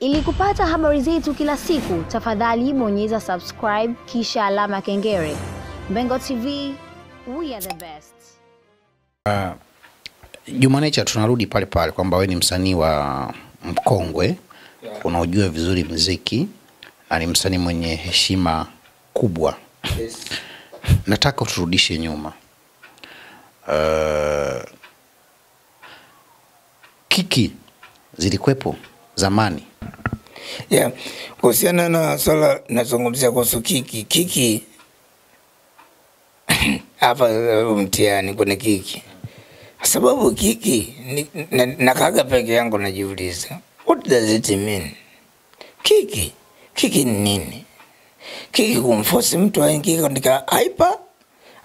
Ili kupata habari zetu kila siku, tafadhali bonyeza subscribe kisha alama kengele. Mbengo TV, we are the best. Juma, tunarudi pale pale kwamba wewe ni msanii wa mkongwe, unaojua vizuri muziki na ni msanii mwenye heshima kubwa. Yes. Nataka uturudishe nyuma. Kiki zilikuwepo zamani. Yeah, kuhusiana na swala nazungumzia kuhusu kiki hapa mtiani kwenye kiki. Sababu kiki nakaga peke yangu najiuliza, what does it mean? Kiki ni nini? Kiki kumforce mtu aingie katika hyper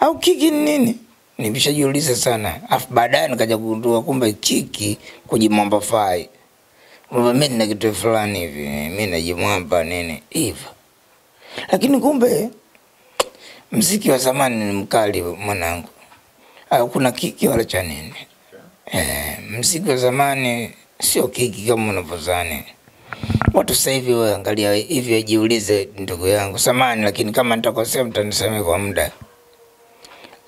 au kiki ni nini? Nimeshajiuliza sana. Afu baadaye nikaja kugundua kumbe kiki kujimwambafai. Mimi nina kitu fulani hivi, mimi najimwamba nini hivyo. Lakini kumbe muziki wa zamani ni mkali mwanangu. Kuna kiki wala cha nini. Muziki wa zamani sio kiki kama unavyozani. Watu sasa hivi waangalia hivi wajiulize ndugu yangu samani, lakini kama nitakosea mtanisamehe kwa muda.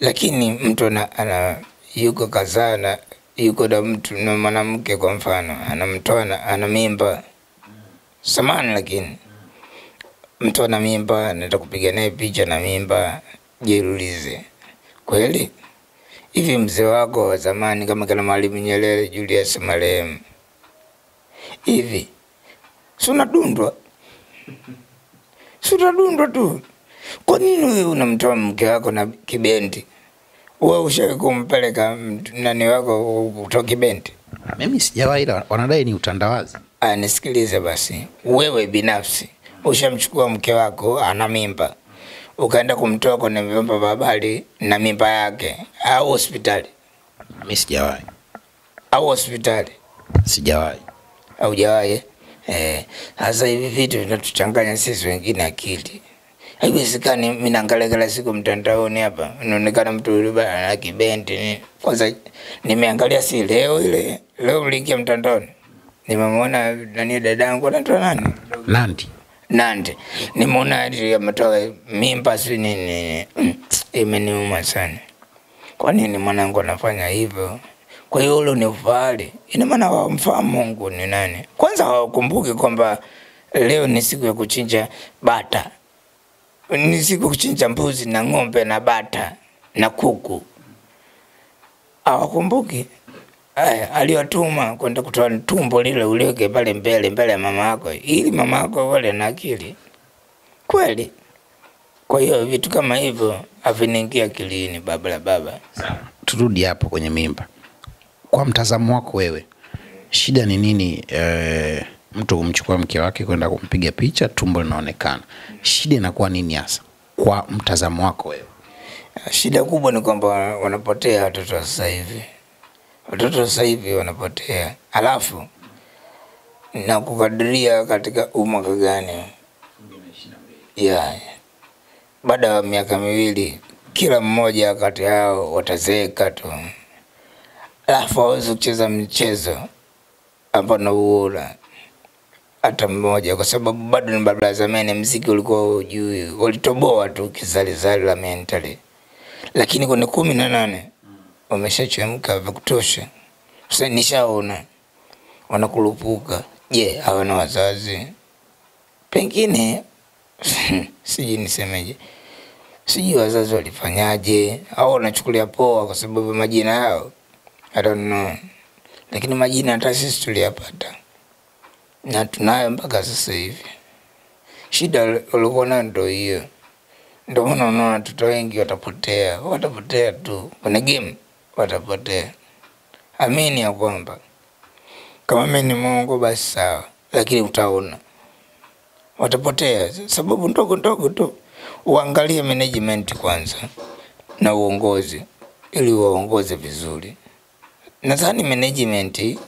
Lakini mtu ana yuko kazana, yuko na mtu na mwanamke kwa mfano, anamtoa ana mimba. Samani, lakini mtu ana mimba, anataka kupiga naye picha na mimba, jiulize. Kweli? Hivi mzee wako wa zamani kama kana Mwalimu Nyerere, Julius marehemu. Hivi si unadundwa tu. Kwa nini wewe unamtoa mke wako na kibendi? Wewe ushawahi kumpeleka nani wako kutoka kibendi? Mimi sijawahi, ila wanadai ni utandawazi. Nisikilize basi. Wewe binafsi ushamchukua mke wako ana mimba, ukaenda kumtoa kwenye vyombo vya habari na mimba yake au hospitali? Mimi sijawahi. Au hospitali? Sijawahi. Haujawahi? Sasa hivi vitu vinatuchanganya sisi wengine akili. Haiwezekani mimi naangalia kila siku mtandaoni hapa, inaonekana mtu yule ana kibendi. Kwanza nimeangalia si leo ile, leo niliingia mtandaoni. Nimemwona nani dadangu anaitwa nani? Nandy. Nimeona ametoa mimba si nini. Imeniuma sana. Kwa nini mwanangu anafanya hivyo? Kwa hiyo ule ni ufahari. Ina maana wamfahamu Mungu ni nani. Kwanza hawakumbuki kwamba leo ni siku ya kuchinja bata. Ni siku kuchinja mbuzi na ng'ombe na bata na kuku. Hawakumbuki. Aliwatuma kwenda kutoa tumbo lile uliweke pale mbele ya mama yako, ili mama yako wale na akili. Kweli? Kwa hiyo vitu kama hivyo haviniingia akilini baba. Turudi hapo kwenye mimba. Kwa mtazamo wako wewe, shida ni nini mtu kumchukua mke wake kwenda kumpiga picha tumbo linaonekana? Shida inakuwa nini hasa kwa mtazamo wako wewe? Shida kubwa ni kwamba wanapotea watoto sasa hivi. Watoto sasa hivi wanapotea. Alafu na kukadiria katika umwaka gani? Yeah. Baada ya miaka miwili kila mmoja kati yao watazeeka tu. Alafu hawezi kucheza mchezo ambao nauona hata mmoja, kwa sababu bado ni baba zamani, muziki ulikuwa hujui, walitoboa tu kizalizali la mentally. Lakini kwenye 18 wameshachemka vya kutosha. Sasa nishaona wanakurupuka. Je, hawana wazazi? Pengine siji nisemeje, siji wazazi walifanyaje au wanachukulia poa kwa sababu majina yao, I don't know. Lakini majina hata sisi tuliyapata na tunayo mpaka sasa hivi. Shida walikuwa nayo ndio hiyo. Ndio maana unaona watoto wengi watapotea tu kwenye game, watapotea. Amini ya kwamba kama mimi ni Mungu basi sawa, lakini utaona watapotea sababu ndogo tu. Uangalie management kwanza na uongozi ili waongoze vizuri. Nadhani management,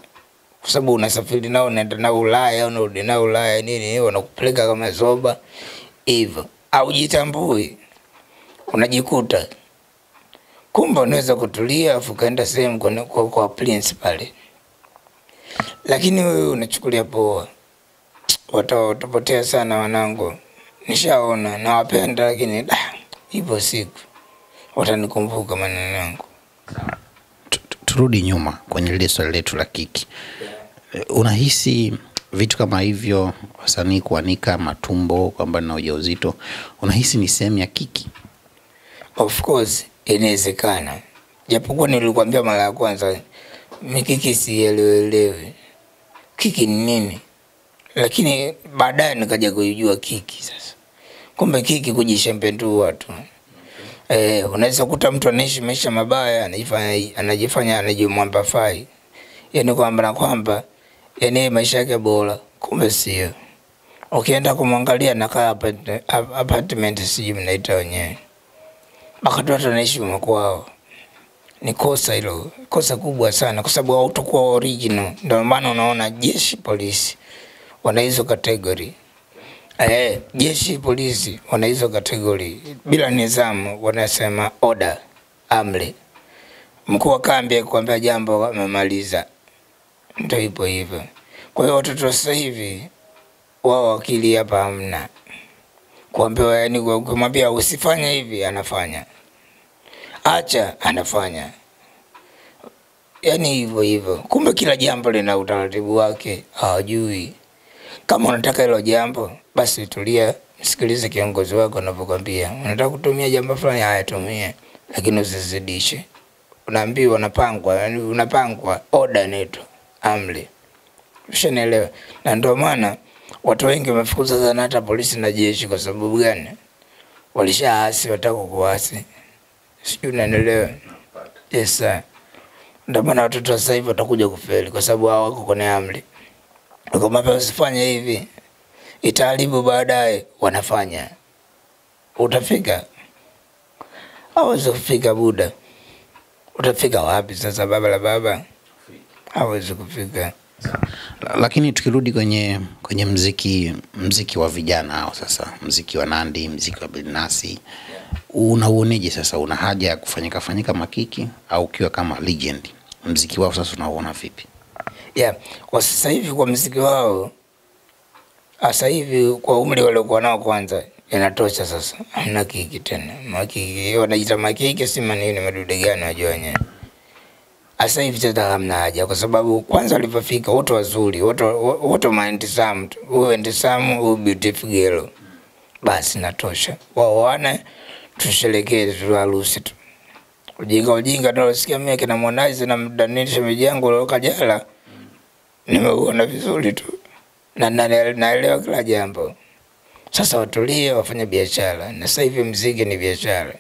kwa sababu unasafiri nao unaenda na Ulaya, unarudi na Ulaya nini, wanakupeleka kama zoba hivyo. Au jitambui, unajikuta kumbe unaweza kutulia afu kaenda sehemu kwa principal. Lakini wewe unachukulia poa. watapotea sana wanangu. Nishaona na wapenda, lakini ipo siku watanikumbuka maneno yangu. Turudi nyuma kwenye lile swali letu la kiki. Unahisi vitu kama hivyo, wasanii kuanika matumbo kwamba na ujauzito, unahisi ni sehemu ya kiki? Of course inawezekana. Japokuwa nilikwambia mara ya kwanza mikiki sielewi kiki ni nini, lakini baadaye nikaja kujua kiki sasa. Kumbe kiki kujishempentu watu. Unaweza kukuta mtu anaishi maisha mabaya, anajifanya anajimwamba fai. Yaani kwamba yani maisha yake bora, kumbe sio. Ukienda kumwangalia nakaa apartment siji mnaita wenyewe. Wakati watu wanaishi mkwao. Ni kosa hilo, kosa kubwa sana kwa sababu hautakuwa original. Ndio maana unaona jeshi polisi wana hizo category. Jeshi polisi wana hizo category. Bila nidhamu wanasema order, amri. Mkuu wa kambi kuambia jambo amemaliza. Ndio ipo hivyo. Kwa hiyo watoto sasa hivi wao akili hapa hamna. Kuambiwa yani kumwambia usifanye hivi anafanya. Acha anafanya. Yani hivyo. Kumbe kila jambo lina utaratibu wake, hawajui. Kama unataka hilo jambo, basi tulia, msikilize kiongozi wako anapokuambia. Unataka kutumia jambo fulani, haya tumia, lakini usizidishe. Unaambiwa unapangwa order neto, amri. Ushanielewa? Na ndio maana watu wengi wamefukuza sana hata polisi na jeshi kwa sababu gani? Walishaasi, wataka kuasi. Sijui unanielewa? Yes sir. Ndio maana watoto sasa hivi watakuja kufeli kwa sababu hao wako kwenye amri. Kama usifanye hivi itaharibu baadaye, wanafanya. Utafika? Hawezi kufika buda. Utafika wapi sasa baba la baba? Hawezi kufika. Lakini tukirudi kwenye mziki wa vijana hao sasa, mziki wa Nandy, mziki wa Billnas, unauoneje sasa? Una haja ya kufanyika makiki au ukiwa kama legend? Mziki wao sasa unaona vipi? Kwa sasa hivi kwa mziki wao sasa hivi kwa umri waliokuwa nao kwanza inatosha sasa. Hamna kiki tena. Makiki wanaita makiki si maneno madude gani wajua wenyewe. Sasa hivi tena hamna haja kwa sababu kwanza walipofika wote wazuri, wote handsome, handsome, beautiful girl. Basi natosha. Wao wana tusherekee tu harusi tu. Ujinga ndio sikia mimi kina Harmonize na mdanisha mijango leo kajala. Nimeona vizuri tu. Na naelewa kila jambo. Sasa watulie wafanye biashara. Na sasa hivi muziki ni biashara.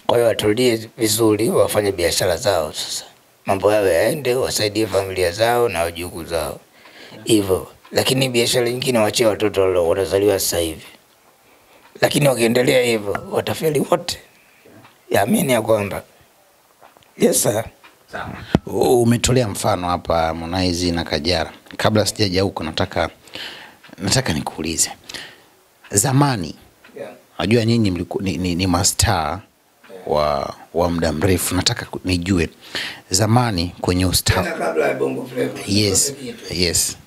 Kwa hiyo watulie vizuri wafanye biashara zao sasa. Mambo yao yaende, wasaidie familia zao na wajukuu zao. Hivyo. Lakini biashara nyingine waachie watoto wanazaliwa sasa hivi. Lakini wakiendelea hivyo watafeli wote. Yaamini ya kwamba. Yes sir. Umetolea mfano hapa Harmonize na Kajala. Kabla sijaja huko nataka nikuulize. Zamani, najua nyinyi ni mastaa wa muda mrefu. Nataka nijue zamani kwenye ustaa kabla ya Bongo Flava. Yes.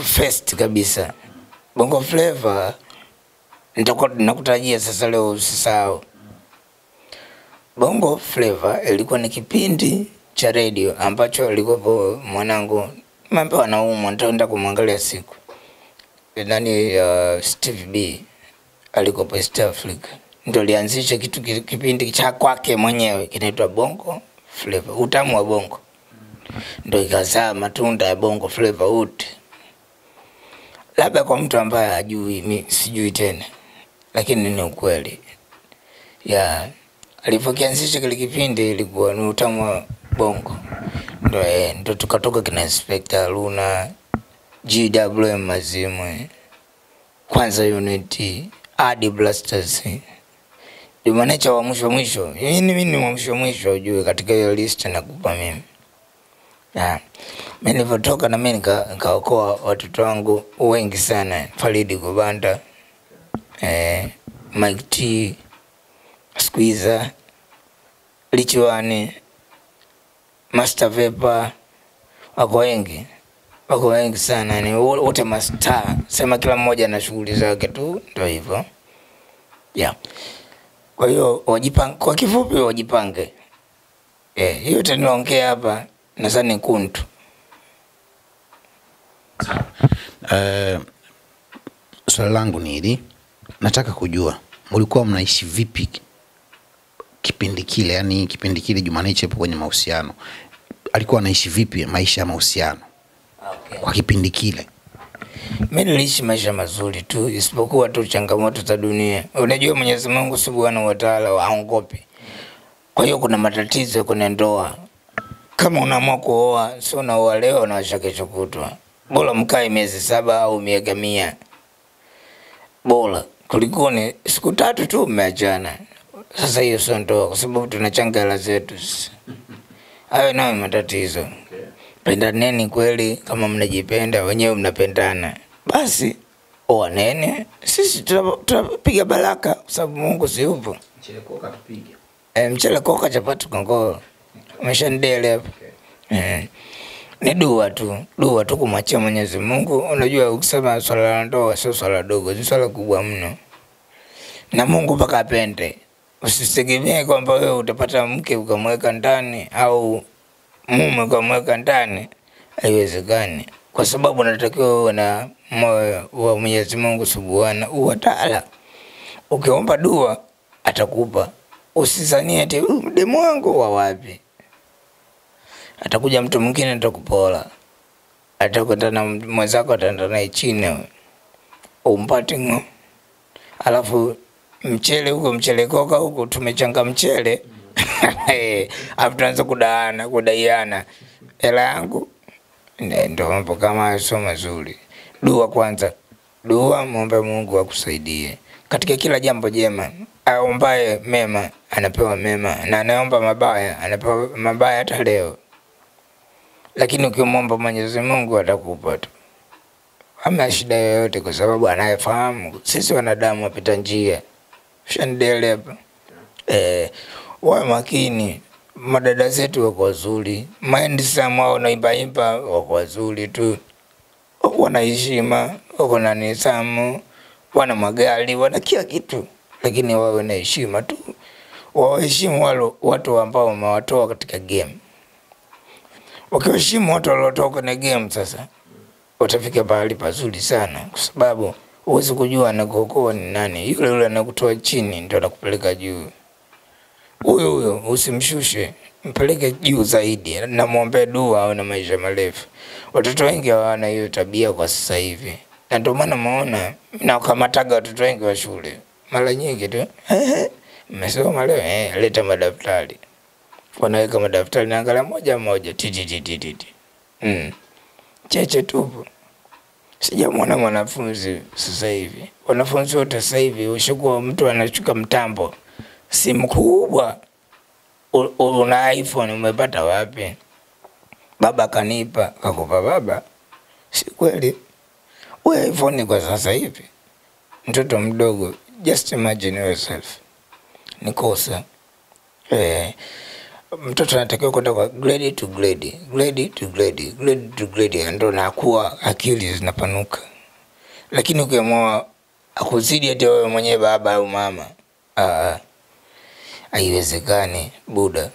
First kabisa. Bongo Flava nitakuwa nakutajia sasa leo usisahau. Bongo Flava ilikuwa ni kipindi cha radio ambacho alikuwa mwanangu mambo anaumwa, nitaenda kumwangalia siku. Nani Steve B alikuwa pa East Africa. Ndio alianzisha kipindi cha kwake mwenyewe kinaitwa Bongo Flava. Utamu wa bongo. Ndio ikazaa matunda ya Bongo Flava wote. Labda kwa mtu ambaye hajui, mimi sijui tena. Lakini ni ukweli. Alipokianzisha kile kipindi ilikuwa ni utamu wa bongo. Ndio tukatoka kina Inspector Luna, GWM Mazimwe, Kwanza Unity, Adi Blasters. Ndio maana wa mwisho. Mimi ni mwisho ujue katika hiyo list nakupa mimi. Mimi nilipotoka na mimi nikaokoa watoto wangu wengi sana. Faridi Kubanda, Mike T, Squeezer, Lichwani, Master Vapor, wako wengi. wako wengi sana, ni wote mastaa. Sema kila mmoja na shughuli zake tu, ndio hivyo. Yeah. Kwa hiyo wajipange, kwa kifupi wajipange. Hiyo tunaongea hapa nadhani kuntu. Swali langu ni hili. Nataka kujua mlikuwa mnaishi vipi kipindi kile, yani kipindi kile Juma hapo kwenye mahusiano. Alikuwa anaishi vipi maisha ya mahusiano? Okay. Kwa kipindi kile. Mimi niliishi maisha mazuri tu, isipokuwa tu changamoto za dunia. Unajua Mwenyezi Mungu Subhanahu wa Ta'ala haongopi. Kwa hiyo kuna matatizo kwenye ndoa. Kama unaamua kuoa, sio unaoa leo na kesho kutwa. Bora mkae miezi 7 au miaka 100. Bora kuliko ni siku 3 tu mmeachana. Sasa hiyo sio ndoa, kwa sababu tunachanga hela zetu. Hayo nayo matatizo. Pendaneni kweli, kama mnajipenda wenyewe mnapendana. Basi oanene, sisi tutapiga baraka kwa sababu Mungu si yupo. Mchele koka tupige. Mchele koka chapati kongolo. Umeshandele hapo. Ni dua tu kumwachia Mwenyezi Mungu. Unajua ukisema swala la ndoa sio swala dogo, ni swala kubwa mno. Na Mungu mpaka apende. Usitegemee kwamba wewe utapata mke ukamweka ndani au mume ukamweka ndani. Haiwezekani. Kwa sababu unatakiwa uwe na moyo wa Mwenyezi Mungu Subhanahu wa Ta'ala. Ukiomba dua atakupa. Usizanie eti demu wangu wa wapi. Atakuja mtu mwingine atakupola. Atakwenda na mwenzako ataenda naye chini. Umpate ngo. Alafu mchele huko, mchele koka huko, tumechanga mchele. Hapo tuanza kudaiana. Hela yangu. Ndio mambo kama sio mazuri. Dua kwanza. Dua, muombe Mungu akusaidie katika kila jambo jema. Aombaye mema anapewa mema, na anaomba mabaya anapewa mabaya hata leo. Lakini ukimwomba Mwenyezi Mungu atakupa tu. Hamna shida yoyote, kwa sababu anayefahamu sisi wanadamu wapita njia. Shandele hapa. Wawe makini. Madada zetu wako wazuri. Maendi sama wanaimba wako wazuri tu. Wana heshima, wako na nidhamu, wana magari, wana kila kitu. Lakini wawe na heshima tu. Waheshimu wale watu ambao wamewatoa katika game. Wakiheshimu watu waliotoka kwenye game sasa, utafika pahali pazuri sana, kwa sababu huwezi kujua anakuokoa ni nani. Yule anakutoa chini ndio anakupeleka juu. Huyo usimshushe, mpeleke juu zaidi, na muombe dua au na maisha marefu. Watoto wengi hawana hiyo tabia kwa sasa hivi. Na ndio maana muona na ukamataga watoto wengi wa shule. Mara nyingi tu, mmesoma leo, leta madaftari. Wanaweka madaftari na angalia moja titi. Cheche tupo. Sijamwona mwanafunzi sasa hivi. Wanafunzi wote sasa hivi ushakuwa mtu anachukua mtambo. Simu kubwa. Una iPhone umepata wapi? Baba kanipa, kakupa baba. Si kweli. Wewe iPhone kwa sasa hivi. Mtoto mdogo, just imagine yourself. Ni kosa. Mtoto anatakiwa kwenda kwa grade to grade, ndio anakuwa akili zinapanuka. Lakini ukiamua akuzidi hata wewe mwenyewe baba au mama, haiwezekani buda.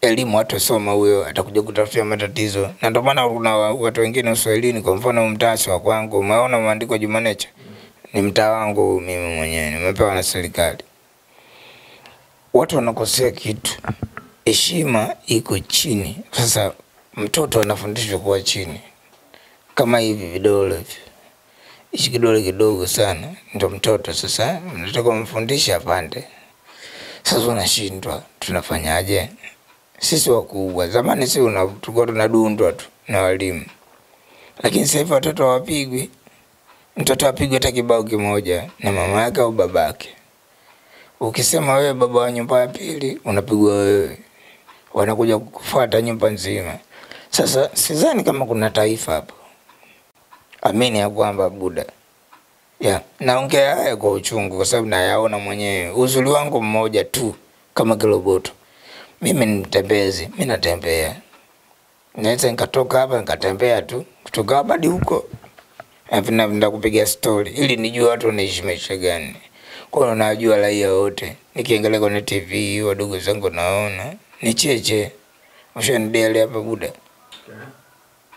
Elimu watu soma, huyo atakuja kutafutia matatizo. Na ndio maana kuna watu wengine Uswahilini, kwa mfano mtaasi wa kwangu, umeona maandiko Juma ni mtaa wangu mimi mwenyewe, nimepewa na serikali. Watu wanakosea kitu. Heshima iko chini. Sasa mtoto anafundishwa kuwa chini. Kama hivi vidole hivi. Hichi kidole kidogo sana ndio mtoto sasa mnataka kumfundisha apande. Sasa unashindwa, tunafanyaje? Sisi wakubwa zamani tulikuwa tunadundwa tu na walimu. Lakini sasa hivi watoto hawapigwi. Mtoto apigwe hata kibao kimoja na mama yake au babake. Ukisema wewe baba wa nyumba ya pili, unapigwa wewe. Wanakuja kukufuata nyumba nzima. Sasa sidhani kama kuna taifa hapo. Amini ya kwamba buda. Naongea haya kwa uchungu kwa sababu nayaona mwenyewe. Uzuri wangu mmoja tu kama kiloboto. Mimi ni mtembezi, mimi natembea. Naweza nikatoka hapa nikatembea tu kutoka hapa hadi huko. Napenda kupiga story ili nijue watu wanaishi maisha gani. Kwa hiyo najua raia wote. Nikiangalia kwenye TV wadogo zangu naona ni cheche. Ushanidele hapa buda.